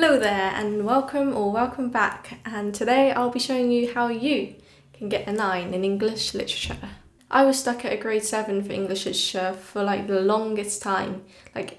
Hello there and welcome back, and today I'll be showing you how you can get a 9 in English literature. I was stuck at a grade 7 for English literature for the longest time.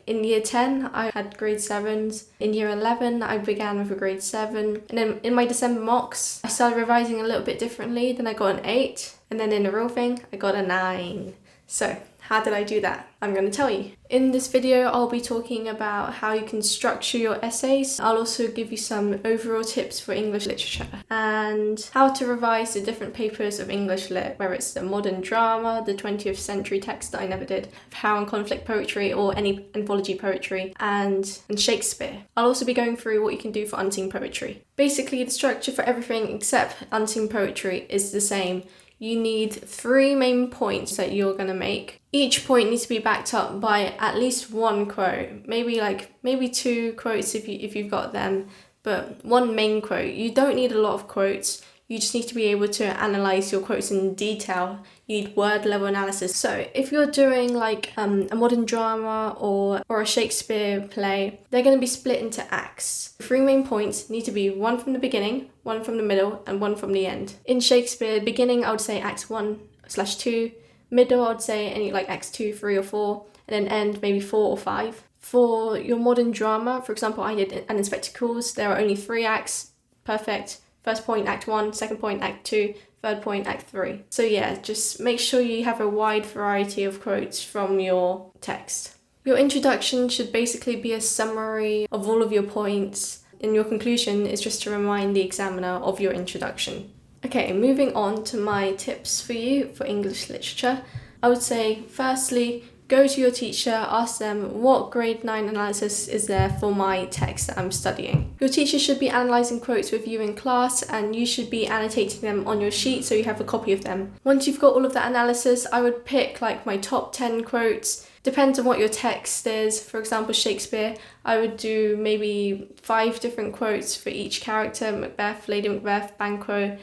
In year 10 I had grade 7s, in year 11 I began with a grade 7, and then in my December mocks I started revising a little bit differently, then I got an 8, and then in the real thing I got a 9. So how did I do that? I'm going to tell you. In this video, I'll be talking about how you can structure your essays. I'll also give you some overall tips for English literature and how to revise the different papers of English lit, whether it's the modern drama, the 20th century text that I never did, Power and conflict poetry, or any anthology poetry, and Shakespeare. I'll also be going through what you can do for unseen poetry. Basically, the structure for everything except unseen poetry is the same. You need 3 main points that you're going to make. Each point needs to be backed up by at least one quote, maybe 2 quotes if you've got them, but one main quote. You don't need a lot of quotes. You just need to be able to analyze your quotes in detail. You need word level analysis. So if you're doing a modern drama or a Shakespeare play, they're going to be split into acts. 3 main points need to be 1 from the beginning, 1 from the middle, and 1 from the end. In Shakespeare, beginning I would say acts 1/2, middle I would say any acts 2, 3, or 4, and then end maybe 4 or 5. For your modern drama, for example, I did Unexpected, there are only 3 acts. Perfect. First point, act 1, second point, act 2, third point, act 3. So yeah, just make sure you have a wide variety of quotes from your text. Your introduction should basically be a summary of all of your points, and your conclusion is just to remind the examiner of your introduction. Okay, moving on to my tips for you for English literature. I would say, firstly, go to your teacher, ask them what grade 9 analysis is there for my text that I'm studying. Your teacher should be analysing quotes with you in class, and you should be annotating them on your sheet so you have a copy of them. Once you've got all of that analysis, I would pick my top 10 quotes. Depends on what your text is. For example, Shakespeare, I would do maybe 5 different quotes for each character: Macbeth, Lady Macbeth, Banquo,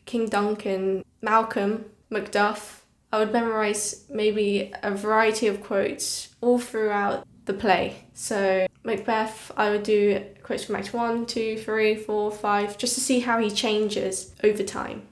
King Duncan, Malcolm, Macduff. I would memorise maybe a variety of quotes all throughout the play. So Macbeth, I would do quotes from Act 1, 2, 3, 4, 5, just to see how he changes over time.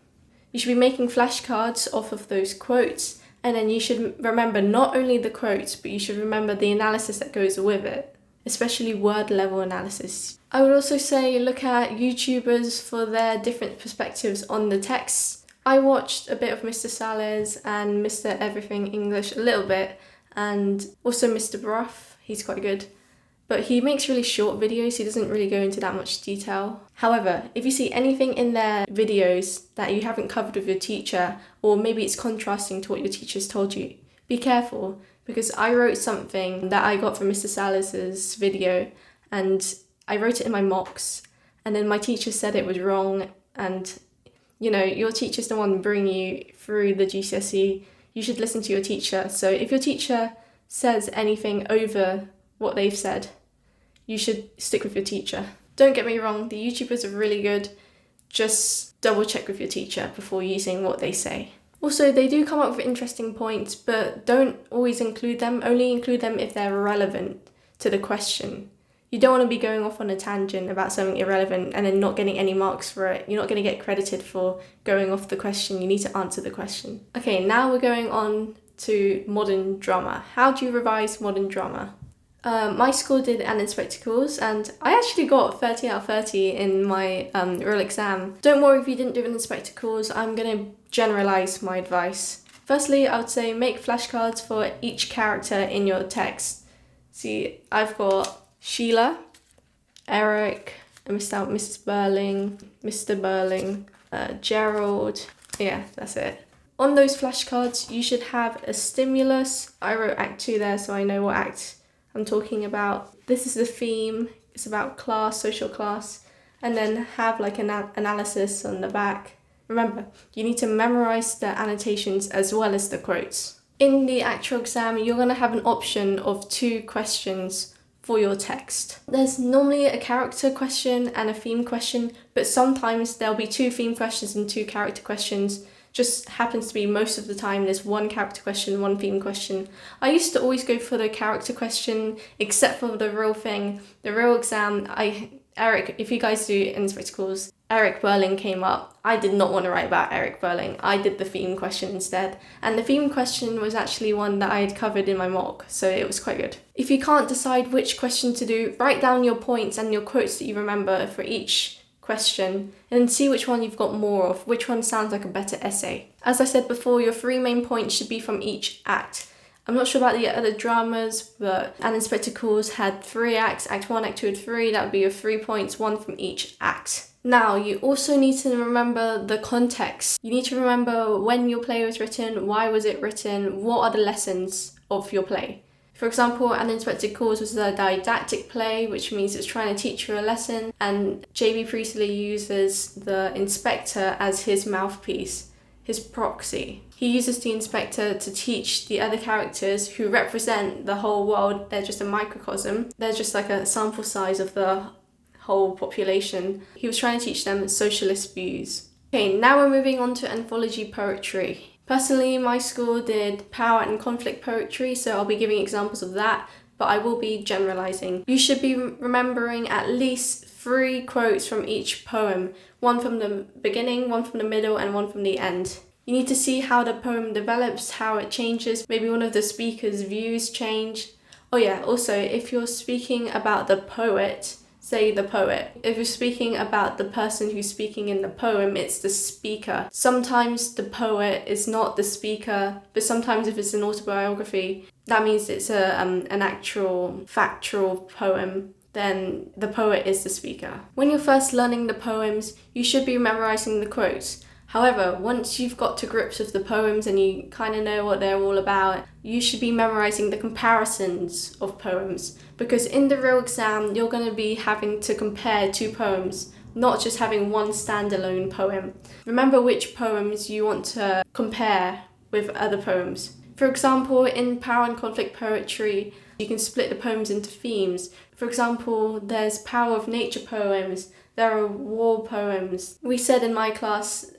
You should be making flashcards off of those quotes, and then you should remember not only the quotes, but you should remember the analysis that goes with it, especially word level analysis. I would also say look at YouTubers for their different perspectives on the text. I watched a bit of Mr. Salles and Mr. Everything English a little bit, and also Mr. Bruff. He's quite good, but he makes really short videos. He doesn't really go into that much detail. However, if you see anything in their videos that you haven't covered with your teacher, or maybe it's contrasting to what your teacher's told you, be careful, because I wrote something that I got from Mr. Salles' video, and I wrote it in my mocks, and then my teacher said it was wrong. And your teacher's the one bringing you through the GCSE. You should listen to your teacher. So if your teacher says anything over what they've said, you should stick with your teacher. Don't get me wrong, the YouTubers are really good. Just double check with your teacher before using what they say. Also, they do come up with interesting points, but don't always include them. Only include them if they're relevant to the question. You don't want to be going off on a tangent about something irrelevant and then not getting any marks for it. You're not going to get credited for going off the question. You need to answer the question. Okay, now we're going on to modern drama. How do you revise modern drama? My school did Unexpected, and I actually got 30 out of 30 in my real exam. Don't worry if you didn't do Unexpected. I'm going to generalise my advice. Firstly, I would say make flashcards for each character in your text. See, I've got Sheila, Eric, Mrs. Burling, Mr. Burling, Gerald. Yeah, that's it. On those flashcards, you should have a stimulus. I wrote Act 2 there, so I know what act I'm talking about. This is the theme. It's about class, social class. And then have an analysis on the back. Remember, you need to memorize the annotations as well as the quotes. In the actual exam, you're going to have an option of 2 questions for your text. There's normally a character question and a theme question, but sometimes there'll be 2 theme questions and 2 character questions. Just happens to be most of the time there's 1 character question, 1 theme question. I used to always go for the character question, except for the real thing. The real exam, I Eric, if you guys do in spectacles, Eric Berling came up. I did not want to write about Eric Berling. I did the theme question instead. And the theme question was actually one that I had covered in my mock, so it was quite good. If you can't decide which question to do, write down your points and your quotes that you remember for each question and see which one you've got more of, which one sounds like a better essay. As I said before, your 3 main points should be from each act. I'm not sure about the other dramas, but And in Spectacles had 3 acts, Act 1, Act 2 and 3, that would be your 3 points, 1 from each act. Now, you also need to remember the context. You need to remember when your play was written, why was it written, what are the lessons of your play. For example, And in Spectacles was a didactic play, which means it's trying to teach you a lesson, and J.B. Priestley uses the inspector as his mouthpiece, his proxy. He uses the inspector to teach the other characters who represent the whole world. They're just a microcosm. They're just like a sample size of the whole population. He was trying to teach them socialist views. Okay, now we're moving on to anthology poetry. Personally, my school did power and conflict poetry, so I'll be giving examples of that, but I will be generalizing. You should be remembering at least 3 quotes from each poem, 1 from the beginning, 1 from the middle, and 1 from the end. You need to see how the poem develops, how it changes, maybe one of the speaker's views change. Oh yeah, also, if you're speaking about the poet, say the poet. If you're speaking about the person who's speaking in the poem, it's the speaker. Sometimes the poet is not the speaker, but sometimes if it's an autobiography, that means it's an actual factual poem, then the poet is the speaker. When you're first learning the poems, you should be memorizing the quotes. However, once you've got to grips with the poems and you kind of know what they're all about, you should be memorizing the comparisons of poems, because in the real exam, you're going to be having to compare 2 poems, not just having one standalone poem. Remember which poems you want to compare with other poems. For example, in power and conflict poetry, you can split the poems into themes. For example, there's power of nature poems, there are war poems. We said in my class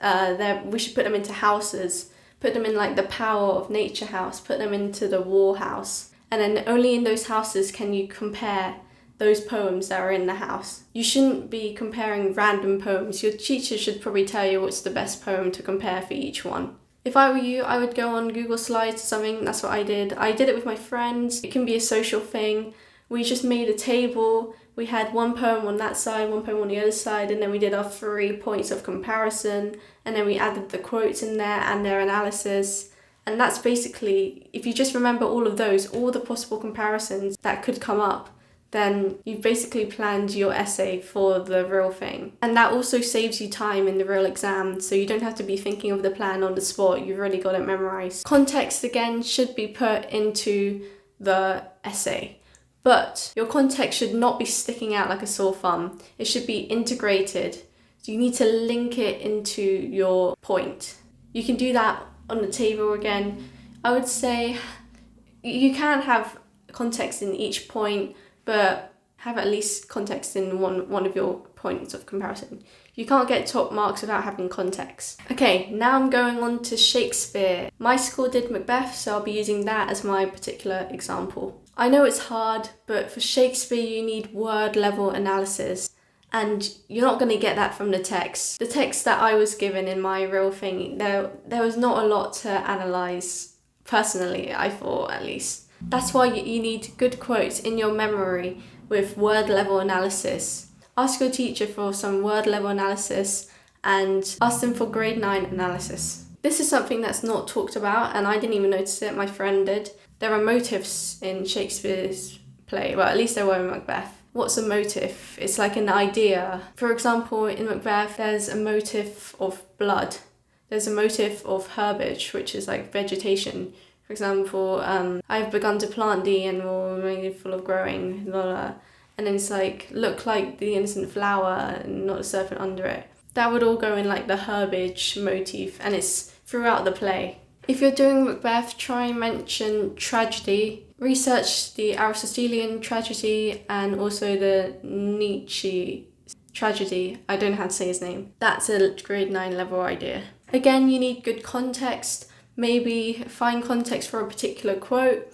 we should put them into houses, put them in like the power of nature house, put them into the war house. And then only in those houses can you compare those poems that are in the house. You shouldn't be comparing random poems. Your teacher should probably tell you what's the best poem to compare for each one. If I were you, I would go on Google Slides or something. That's what I did. I did it with my friends. It can be a social thing. We just made a table. We had 1 poem on that side, 1 poem on the other side, and then we did our 3 points of comparison, and then we added the quotes in there and their analysis. And that's basically, if you just remember all of those, all the possible comparisons that could come up, then you've basically planned your essay for the real thing. And that also saves you time in the real exam, so you don't have to be thinking of the plan on the spot, you've already got it memorized. Context, again, should be put into the essay. But your context should not be sticking out like a sore thumb. It should be integrated. So you need to link it into your point. You can do that on the table again. I would say you can have context in each point, but have at least context in one of your points of comparison. You can't get top marks without having context. Okay, now I'm going on to Shakespeare. My school did Macbeth, so I'll be using that as my particular example. I know it's hard, but for Shakespeare you need word level analysis, and you're not going to get that from the text. The text that I was given in my real thing, there was not a lot to analyse, personally, I thought at least. That's why you need good quotes in your memory with word level analysis. Ask your teacher for some word level analysis and ask them for grade 9 analysis. This is something that's not talked about, and I didn't even notice it, my friend did. There are motifs in Shakespeare's play, well at least there were in Macbeth. What's a motif? It's like an idea. For example, in Macbeth there's a motif of blood. There's a motif of herbage, which is like vegetation. For example, I've begun to plant thee and will remain full of growing, blah, blah. And then it's like, look like the innocent flower and not a serpent under it. That would all go in like the herbage motif, and it's throughout the play. If you're doing Macbeth, try and mention tragedy. Research the Aristotelian tragedy and also the Nietzsche tragedy. I don't know how to say his name. That's a grade 9 level idea. Again, you need good context. Maybe find context for a particular quote.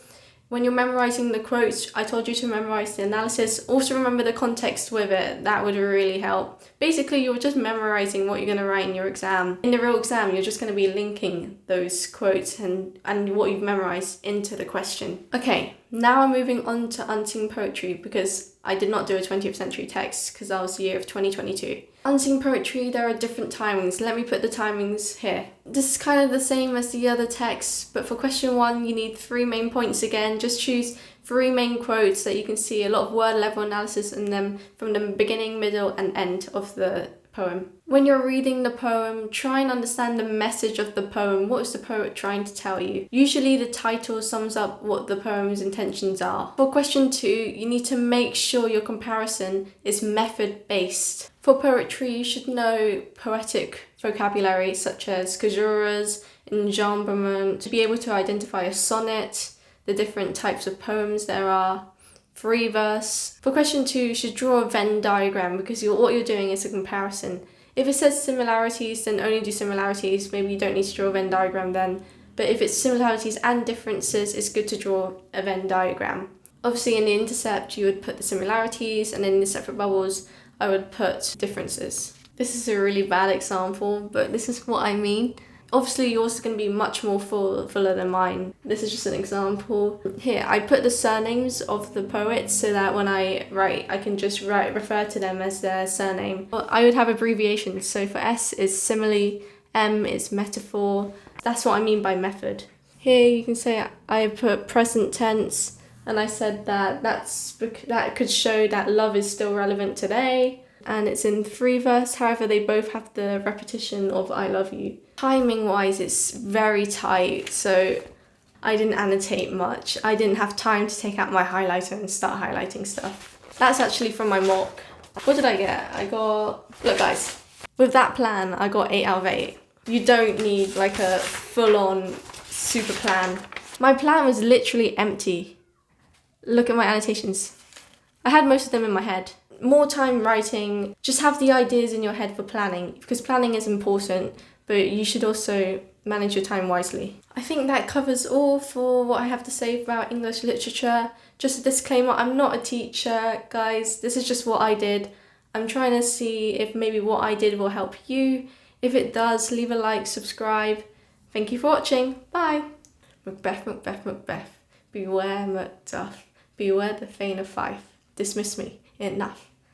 When you're memorising the quotes, I told you to memorise the analysis. Also remember the context with it. That would really help. Basically, you're just memorising what you're going to write in your exam. In the real exam, you're just going to be linking those quotes and what you've memorised into the question. Okay, now I'm moving on to unseen poetry because I did not do a 20th century text because that was the year of 2022. Unseen poetry, there are different timings. Let me put the timings here. This is kind of the same as the other texts, but for question 1, you need 3 main points again. Just choose 3 main quotes that you can see a lot of word level analysis in them from the beginning, middle, and end of the poem. When you're reading the poem, try and understand the message of the poem. What is the poet trying to tell you? Usually the title sums up what the poem's intentions are. For question 2, you need to make sure your comparison is method-based. For poetry, you should know poetic vocabulary such as caesuras, enjambment, to be able to identify a sonnet, the different types of poems there are, free verse. For question 2, you should draw a Venn diagram because what you're doing is a comparison. If it says similarities, then only do similarities. Maybe you don't need to draw a Venn diagram then. But if it's similarities and differences, it's good to draw a Venn diagram. Obviously in the intercept, you would put the similarities, and in the separate bubbles, I would put differences. This is a really bad example, but this is what I mean. Obviously, yours is going to be much more fuller than mine. This is just an example. Here, I put the surnames of the poets so that when I write, I can just refer to them as their surname. I would have abbreviations. So for S is simile, M is metaphor. That's what I mean by method. Here you can say I put present tense, and I said that could show that love is still relevant today. And it's in free verse, however they both have the repetition of I love you. Timing wise, it's very tight, so I didn't annotate much. I didn't have time to take out my highlighter and start highlighting stuff. That's actually from my mock. What did I get? Look guys, with that plan I got 8 out of 8. You don't need like a full-on super plan. My plan was literally empty. Look at my annotations. I had most of them in my head. More time writing, just have the ideas in your head for planning, because planning is important, but you should also manage your time wisely. I think that covers all for what I have to say about English literature. Just a disclaimer, I'm not a teacher, guys. This is just what I did. I'm trying to see if maybe what I did will help you. If it does, leave a like, subscribe. Thank you for watching. Bye. Macbeth, Macbeth, Macbeth. Beware Macduff. Beware the Thane of Fife. Dismiss me. Enough.